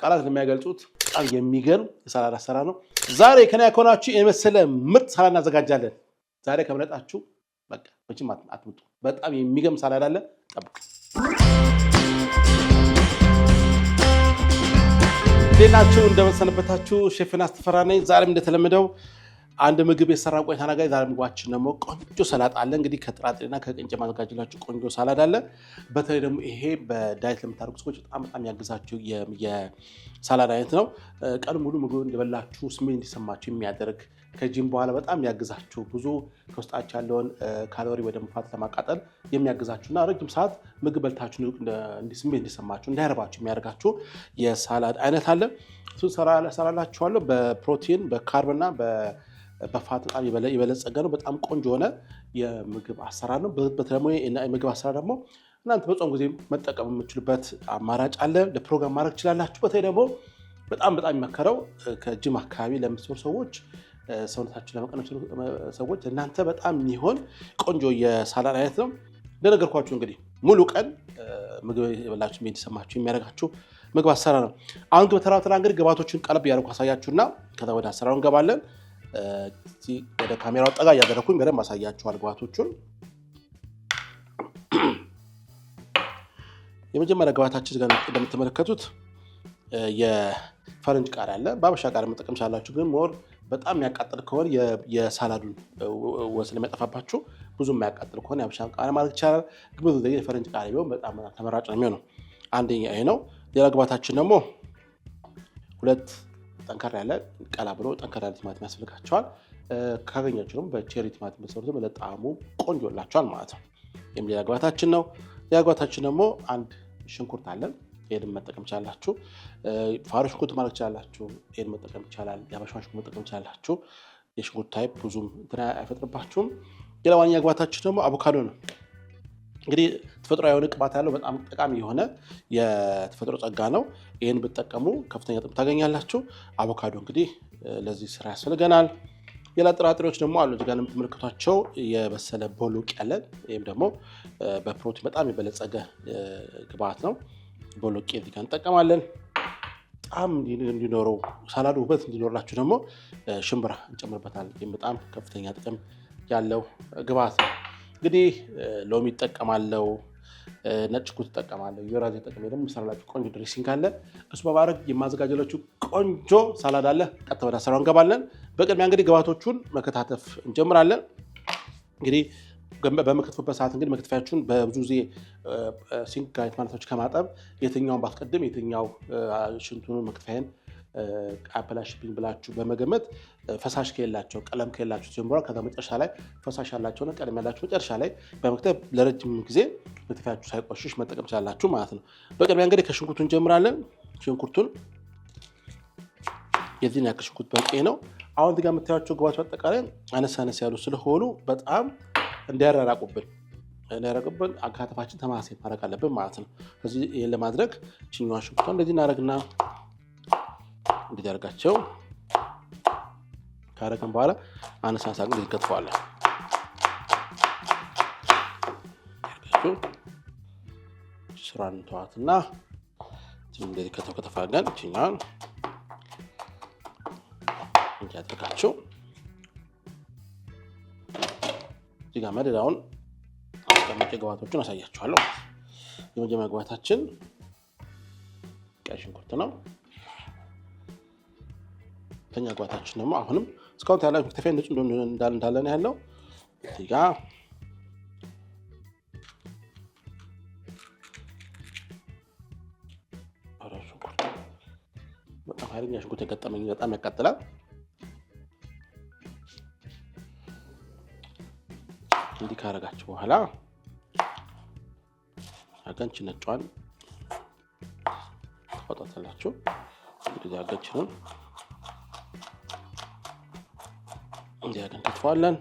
ቃላት ለሚያገልጹት በጣም የሚገርም የሳላድ አሰራር ነው። ዛሬ ከኔ ያኮናችሁ የመሰለ ምርጥ ሳላድ እናዘጋጃለን። ዛሬ ከመረጣችሁ በቃ መቼም አትምጡ። በጣም የሚገርም ሳላድ አለ። ጠብቁ። ሌላችሁ እንደመሰነበታችሁ ሼፍና አስተፈራ ነኝ። ዛሬም እንደተለመደው አንድ ምግብ የሰራ ቆይታ ነገር ዛሬ ምግባችን ደግሞ ቆንጆ ሰላጣ አለ። እንግዲህ ከጥራጥሬና ከቅንጨ ማዘጋጅላችሁ ቆንጆ ሳላድ አለ። በተለይ ደግሞ ይሄ በዳይት ለምታደርጉ ሰዎች በጣም ያግዛችሁ የሳላድ አይነት ነው። ቀን ሙሉ ምግብ እንደበላችሁ ስሜት እንዲሰማችሁ የሚያደርግ ከጂም በኋላ በጣም ያግዛችሁ ብዙ ከውስጣችሁ ያለውን ካሎሪ ወደ ፋት ለማቃጠል የሚያግዛችሁና ረጅም ሰዓት ምግብ በልታችሁ ስሜት እንዲሰማችሁ እንዳይረባችሁ የሚያደርጋችሁ የሳላድ አይነት አለ። እሱን ሰራላችኋለሁ። በፕሮቲን በካርብና በፋት በጣም የበለጸገ ነው። በጣም ቆንጆ የሆነ የምግብ አሰራር ነው። በተለይ የምግብ አሰራር ደግሞ እናንተ በጾም ጊዜ መጠቀም የምትችሉበት አማራጭ አለ። ለፕሮግራም ማድረግ ትችላላችሁ። በተለይ ደግሞ በጣም የሚመከረው ከጂም አካባቢ ለምትሰሩ ሰዎች ሰውነታችሁ ለመቀነስ ሰዎች እናንተ በጣም የሚሆን ቆንጆ የሳላድ አይነት ነው። እንደነገርኳችሁ እንግዲህ ሙሉ ቀን ምግብ የበላችሁ እንዲሰማችሁ የሚያደርጋችሁ ምግብ አሰራር ነው። አሁን በተራ እንግዲህ ግብአቶችን ቀለብ እያደረኩ አሳያችሁና ከዛ ወደ አሰራሩ እንገባለን። ወደ ካሜራው ጠጋ እያደረኩኝ በደንብ አሳያችኋል ግብአቶቹን። የመጀመሪያ ግብአታችን ጋር እንደምትመለከቱት የፈረንጅ ቃሪያ አለ። በአበሻ ቃሪያ መጠቀም ቻላችሁ፣ ግን ሞር በጣም የሚያቃጥል ከሆነ የሳላዱን ወስለ የሚያጠፋባችሁ ብዙ የሚያቃጥል ከሆነ የአበሻ ቃሪያ ማድረግ ይቻላል። ግን ብዙ ጊዜ የፈረንጅ ቃሪያ ቢሆን በጣም ተመራጭ ነው የሚሆነው። አንደኛ ይሄ ነው። ሌላ ግብአታችን ደግሞ ሁለት ጠንከር ያለ ቀላ ብሎ ጠንከር ያለ ቲማቲም ያስፈልጋቸዋል። ካገኛችሁ ደግሞ በቼሪ ቲማቲም በሰሩት ለጣዕሙ ቆንጆ ይላችኋል ማለት ነው። ሌላ ግብአታችን ነው። ሌላ ግብአታችን ደግሞ አንድ ሽንኩርት አለን። ይሄን መጠቀም ይቻላችሁ። ፋሮ ሽንኩርት ማድረግ ይቻላችሁ። ይሄን መጠቀም ይቻላል። የአበሻ ሽንኩርት መጠቀም ይቻላችሁ። የሽንኩርት ታይፕ ብዙም እንትን አይፈጥርባችሁም። ሌላ ዋና ግብአታችን ደግሞ አቮካዶ ነው። እንግዲህ ተፈጥሯዊ የሆነ ቅባት ያለው በጣም ጠቃሚ የሆነ የተፈጥሮ ጸጋ ነው። ይሄን ብትጠቀሙ ከፍተኛ ጥቅም ታገኛላችሁ። አቮካዶ እንግዲህ ለዚህ ስራ ያስፈልገናል። ሌላ ጥራጥሬዎች ደግሞ አሉ። እዚህ ጋር የምትመለከቷቸው የበሰለ ቦሎቄ ያለ ወይም ደግሞ በፕሮቲን በጣም የበለጸገ ግብአት ነው። ቦሎቄ እዚህ ጋር እንጠቀማለን። በጣም እንዲኖረው ሳላዱ ውበት እንዲኖርላችሁ ደግሞ ሽምብራ እንጨምርበታል። ይህም በጣም ከፍተኛ ጥቅም ያለው ግብአት ነው። እንግዲህ ሎሚ ይጠቀማለው፣ ነጭ ሽንኩርት ይጠቀማለው፣ የራስ ተጠቅሜ ደግሞ ሰራላችሁ ቆንጆ ድሬሲንግ አለ። እሱ በማድረግ የማዘጋጀላችሁ ቆንጆ ሳላድ አለ። ቀጥታ ወደ አሰራሩ እንገባለን። በቅድሚያ እንግዲህ ግብአቶቹን መከታተፍ እንጀምራለን። እንግዲህ በመክተፍበት ሰዓት እንግዲህ መክተፊያችሁን በብዙ ጊዜ ሲንክ ጋር ማለቶች ከማጠብ የትኛውን ባስቀድም የትኛው ሽንቱን መክተፊያን አበላሽብኝ ብላችሁ በመገመት ፈሳሽ ከሌላቸው ቀለም ከሌላቸው ጀምሮ ከዛ መጨረሻ ላይ ፈሳሽ ያላቸውና ቀለም ያላቸው መጨረሻ ላይ በመክተፍ ለረጅም ጊዜ መክተፊያችሁ ሳይቆሽሽ መጠቀም ትችላላችሁ ማለት ነው። በቅድሚያ እንግዲህ ከሽንኩርቱ እንጀምራለን። ሽንኩርቱን የዚህን ያክል ሽንኩርት በቂ ነው። አሁን እዚህ ጋር የምታዩቸው ግብአቶች አጠቃላይ አነስ ያሉ ስለሆኑ በጣም እንዳያራቁብን አካታፋችን ተማሳይ ማድረግ አለብን ማለት ነው። ስለዚህ ይሄን ለማድረግ ችኛዋ ሽንኩርቷን እንደዚህ እናደርግና እንዴት ያርጋቸው ካረግን በኋላ አነሳሳ እንግዲህ እንከትፈዋለን። ስራን ተዋትና እንደዚህ ከተፋገን ችኛዋን እንዴት ያደርጋቸው እዚህ ጋር መደዳውን አስቀምጬ ግብአቶቹን አሳያችኋለሁ። የመጀመሪያ ግብአታችን ቀይ ሽንኩርት ነው። ከኛ ግብአታችን ደግሞ አሁንም እስካሁን ያለው መክተፊያ ንጹህ እንዳለ ነው ያለው። እዚህ ጋር ሽንኩርት በጣም ኃይለኛ ሽንኩርት የገጠመኝ በጣም ያቃጥላል። እንዲህ ካረጋችሁ በኋላ አገንች ነጯን ታወጣላችሁ። እንግዲህ አገንችንን እንዲህ አገን ከተፈዋለን።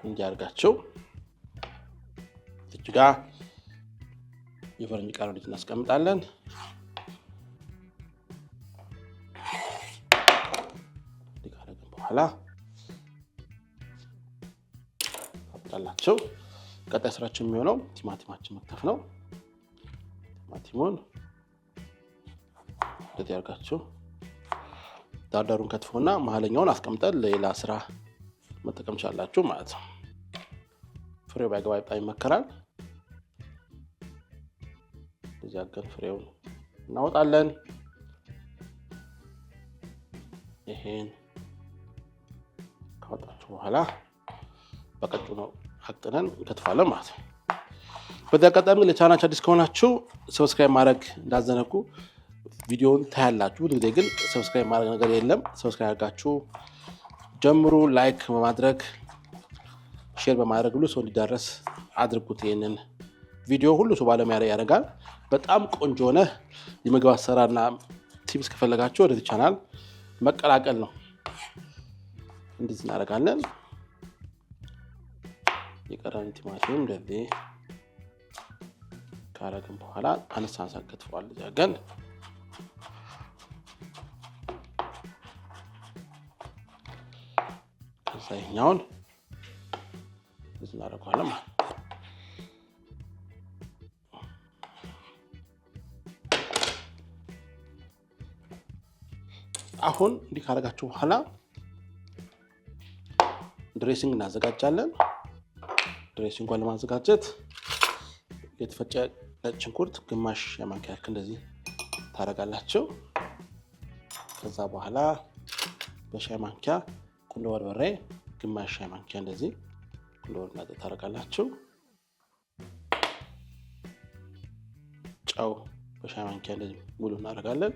እንዲያርጋቸው እዚህ ጋር የፈረንጅ ቃሪያ ወዲህ እናስቀምጣለን። ካረግን በኋላ አጣላቸው። ቀጣይ ስራችን የሚሆነው ቲማቲማችን መክተፍ ነው። ቲማቲሙን እንደዚህ አድርጋችሁ ዳርዳሩን ከትፎና መሀለኛውን አስቀምጠን ሌላ ስራ መጠቀም ቻላችሁ ማለት ነው። ፍሬው ባይገባ በጣም ይመከራል። እዚህ አገን ፍሬውን እናወጣለን። ይሄን ካወጣችሁ በኋላ በቀጭኑ አቅጥነን እንከትፋለን ማለት ነው። በዚህ አጋጣሚ ለቻናላችን አዲስ ከሆናችሁ ሰብስክራይብ ማድረግ እንዳዘነጉ። ቪዲዮውን ታያላችሁ፣ ብዙ ጊዜ ግን ሰብስክራይብ ማድረግ ነገር የለም። ሰብስክራይብ አድርጋችሁ ጀምሩ። ላይክ በማድረግ ሼር በማድረግ ሁሉ ሰው እንዲዳረስ አድርጉት። ይሄንን ቪዲዮ ሁሉ ሰው ባለሙያ ያደርጋል። በጣም ቆንጆ ሆነ የምግብ አሰራርና ቲፕስ ከፈለጋችሁ ወደዚህ ቻናል መቀላቀል ነው። እንደዚህ እናደርጋለን። የቀረን ቲማቲም እንደዚህ ካረግን በኋላ አነሳንሳ ከትፈዋል። ያገን ከዛ ይሄኛውን እንደዚህ እናደርገዋለን። አሁን እንዲህ ካረጋችሁ በኋላ ድሬሲንግ እናዘጋጃለን። ድሬሲንጉን ለማዘጋጀት የተፈጨ ነጭ ሽንኩርት ግማሽ የማንኪያ ያክል እንደዚህ ታረጋላችሁ። ከዛ በኋላ በሻይ ማንኪያ ቁንዶ በርበሬ ግማሽ ሻይ ማንኪያ እንደዚህ ቁንዶ በርበሬ ታረጋላችሁ። ጨው በሻይ ማንኪያ እንደዚህ ሙሉ እናደርጋለን።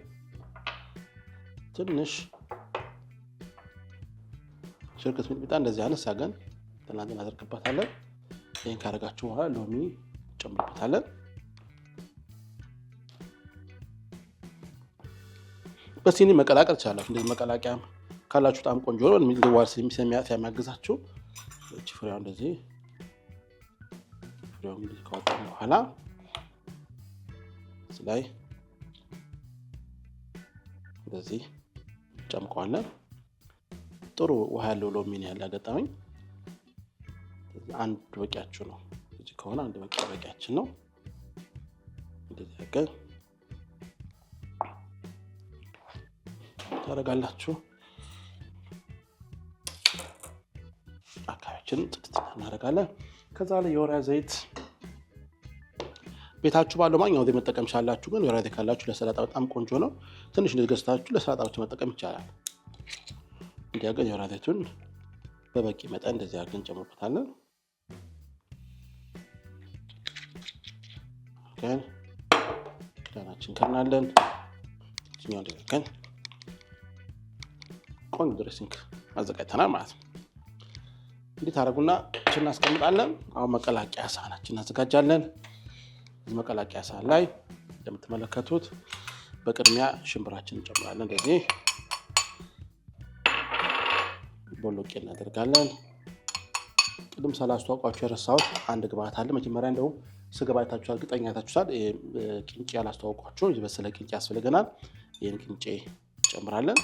ትንሽ ሽርክት ሚጥሚጣ እንደዚህ አነስ አገን ተናገን አድርገባታለን። ይሄን ካረጋችሁ በኋላ ሎሚ ጨምሩበታለን። በሲኒ መቀላቀል ይቻላል። እንደዚህ መቀላቀያ ካላችሁ በጣም ቆንጆ ነው። ለዋር ስለሚያግዛችሁ እቺ ፍሬው እንደዚህ ካወጣን በኋላ እዚህ ላይ እንደዚህ ጨምቀዋለን። ጥሩ ውሃ ያለው ሎሚ ነው ያላገጠመኝ። አንድ በቂያችሁ ነው። እዚህ ከሆነ አንድ በቂያችን ነው። እንደዚህ አገር ታረጋላችሁ። አካባቢያችንን ጥጥት እናደርጋለን። ከዛ ላይ የወይራ ዘይት ቤታችሁ ባለው ማንኛውም ዘይት መጠቀም ቻላችሁ። ግን የወይራ ዘይት ካላችሁ ለሰላጣ በጣም ቆንጆ ነው። ትንሽ ገዝታችሁ ለሰላጣዎች መጠቀም ይቻላል። እንዲያገኝ የወይራ ዘይቱን በበቂ መጠን እንደዚህ አድርገን ጨምርበታለን። ክዳናችን ከርናለን። እኛው እንደዚህ ቆንጆ ድሬሲንግ አዘጋጅተናል ማለት ነው። እንዴት አደረጉና እችን እናስቀምጣለን። አሁን መቀላቀያ ሳህናችን እናዘጋጃለን። እዚህ መቀላቀያ ሳህን ላይ እንደምትመለከቱት በቅድሚያ ሽምብራችን እንጨምራለን። እንደዚህ ቦሎቄ እናደርጋለን። ቅድም ሳላስተዋውቃችሁ የረሳሁት አንድ ግብአት አለ። መጀመሪያ እንደውም ስገባ አይታችኋል፣ እርግጠኛ አይታችኋል። ቅንጬ ያላስተዋውቃችሁ የበሰለ ቅንጬ ያስፈልገናል። ይሄን ቅንጬ እንጨምራለን።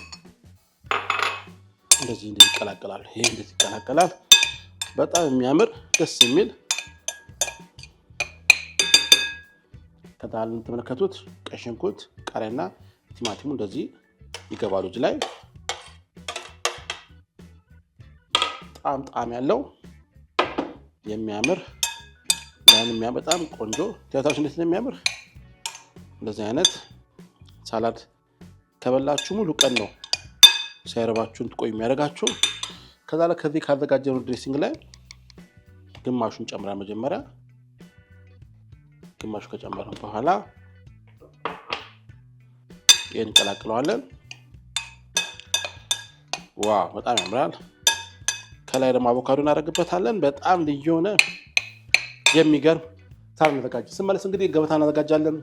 እንደዚህ ይቀላቀላል። ይሄ እንደዚህ ይቀላቀላል። በጣም የሚያምር ደስ የሚል ከታል ተመለከቱት። ቀይ ሽንኩርት፣ ቃሪያና ቲማቲሙ እንደዚህ ይገባሉ እዚህ ላይ። ጣም ያለው የሚያምር በጣም ቆንጆ ታታሽ እንዴት እንደሚያምር እንደዚህ አይነት ሳላድ ከበላችሁ ሙሉ ቀን ነው ሳይረባችሁን ትቆዩ የሚያደርጋችሁ። ከዛ ላይ ከዚህ ካዘጋጀነው ድሬሲንግ ላይ ግማሹን ጨምረን መጀመሪያ ግማሹ ከጨመረን በኋላ ይሄን እንቀላቅለዋለን። ዋው በጣም ያምራል። ከላይ ደግሞ አቮካዶ እናደርግበታለን። በጣም ልዩ ሆነ የሚገርም ሳላድ እናዘጋጅ። ስንመለስ እንግዲህ ገበታ እናዘጋጃለን።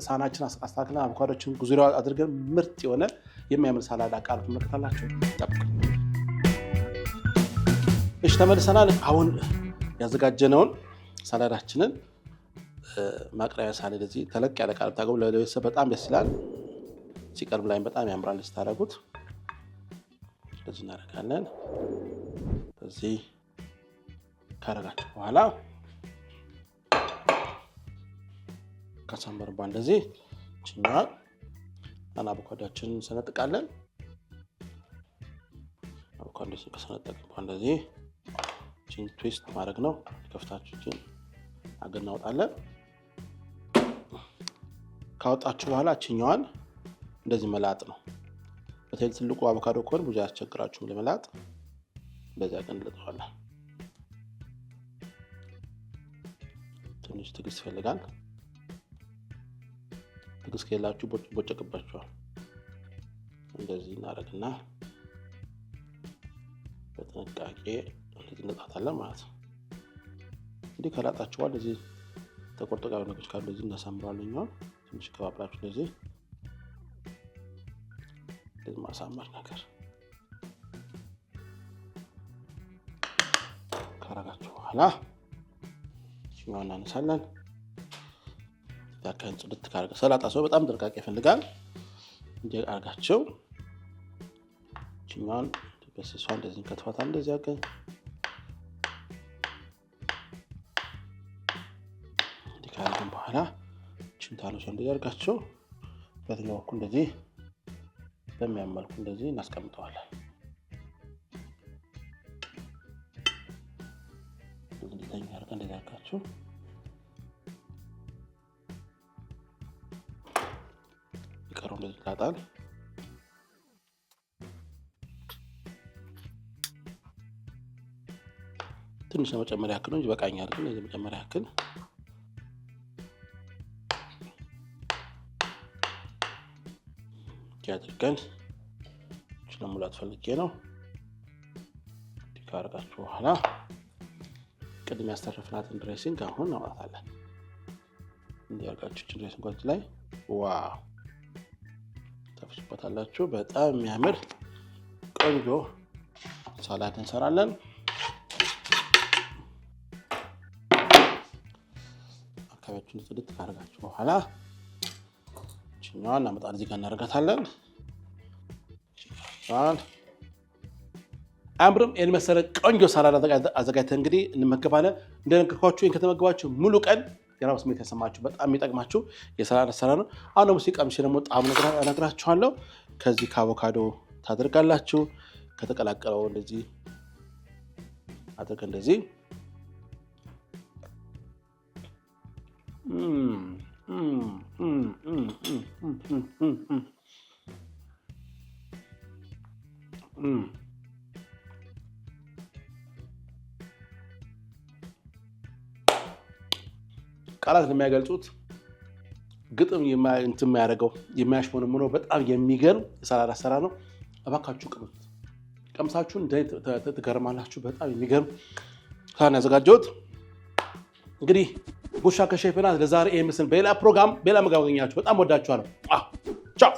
ሳህናችን አስተካክለን አቮካዶችን ዙሪያው አድርገን ምርጥ የሆነ የሚያምር ሳላድ አቃርብ መከታላችሁ ጠብቁ። እሺ ተመልሰናል። አሁን ያዘጋጀነውን ሳላዳችንን ማቅረቢያ ሳህን እንደዚህ ተለቅ ያለ ቃል ታገቡ ለቤተሰብ በጣም ደስ ይላል። ሲቀርብ ላይ በጣም ያምራል ስታደርጉት። እንደዚህ እናደርጋለን። በዚህ ካረጋችሁ በኋላ ከሳምበርባ እንደዚህ ችኛዋን አቮካዶአችንን ሰነጥቃለን። አቮካዶ ከሰነጠቅን በኋላ እንደዚህ ቺን ትዊስት ማድረግ ነው። ከፍታችሁ ቺን አገናውጣለን። ካወጣችሁ በኋላ ችኛዋን እንደዚህ መላጥ ነው። በተለይ ትልቁ አቮካዶ ከሆነ ብዙ ያስቸግራችሁም ለመላጥ። እንደዚህ አገንልጠዋለን። ትንሽ ትዕግስት ይፈልጋል። ትዕግስት ከሌላችሁ ቦጨቅባችኋል። እንደዚህ እናደርግና በጥንቃቄ እንደዚህ እንጣታለን ማለት ነው። እንዲህ ከላጣችኋል እንደዚህ ተቆርጦ ጋር ነገሮች ካሉ እንደዚህ እናሳምራለን። ትንሽ ከባብላችሁ እንደዚህ ማሳመር ነገር ካረጋችሁ በኋላ ችኛዋን እናነሳለን። ያካን ጽድት ካረገ ሰላጣ ሰው በጣም ጥንቃቄ ይፈልጋል። እንዲህ አርጋችሁ ችኛዋን በስሷ እንደዚህ ከተፋታል። እንደዚህ አገኝ እንዲህ ካረግን በኋላ ችንታኑ ሰው እንደዚህ አርጋችሁ በትኛው በኩል እንደዚህ በሚያመልኩ እንደዚህ እናስቀምጠዋለን። እንደዚህ አርገን እንደዚህ አርጋችሁ ይቀረው እንደዚህ ይላጣል። ትንሽ ለመጨመር ያክል ነው እንጂ በቃኛል። ግን ለዚህ መጨመር ያክል ያድርገን ለሙላት ፈልጌ ነው። ካረጋችሁ በኋላ ቅድም ያስተረፍናትን ድሬሲንግ አሁን እናወጣታለን። እንዲያርጋችሁ ድሬሲንጎች ላይ ዋው ተፍሱበታላችሁ። በጣም የሚያምር ቆንጆ ሳላድ እንሰራለን። አካባቢያችሁን ጽድት ካረጋችሁ በኋላ ችኛዋን እናመጣለን። እዚህ ጋር እናደርጋታለን። አምብሮም የመሰለ ቆንጆ ሳላድ አዘጋጅተን እንግዲህ እንመገባለን። እንደነገርኳችሁ ይሄን ከተመገባችሁ ሙሉ ቀን የራብ ስሜት ያሰማችሁ በጣም የሚጠቅማችሁ የሳላድ አሰራር ነው። አሁን ደግሞ ሲቀምሽ ደግሞ ጣዕም እነግራችኋለሁ። ከዚህ ከአቮካዶ ታደርጋላችሁ። ከተቀላቀለው እንደዚህ አድርገን እንደዚህ ቃላት የሚያገልጹት ግጥም እንትን የሚያደርገው የሚያሽሞነሙነው በጣም የሚገርም የሳላድ አሰራር ነው። እባካችሁ ቅመሱት። ቀምሳችሁ ትገርማላችሁ። በጣም የሚገርም ሳላድ ያዘጋጀሁት እንግዲህ ጉሻ ከሼፍ ናት። ለዛሬ ይሄ ምስል በሌላ ፕሮግራም በሌላ ምግብ አገኛችሁ። በጣም ወዳችኋለሁ። ቻው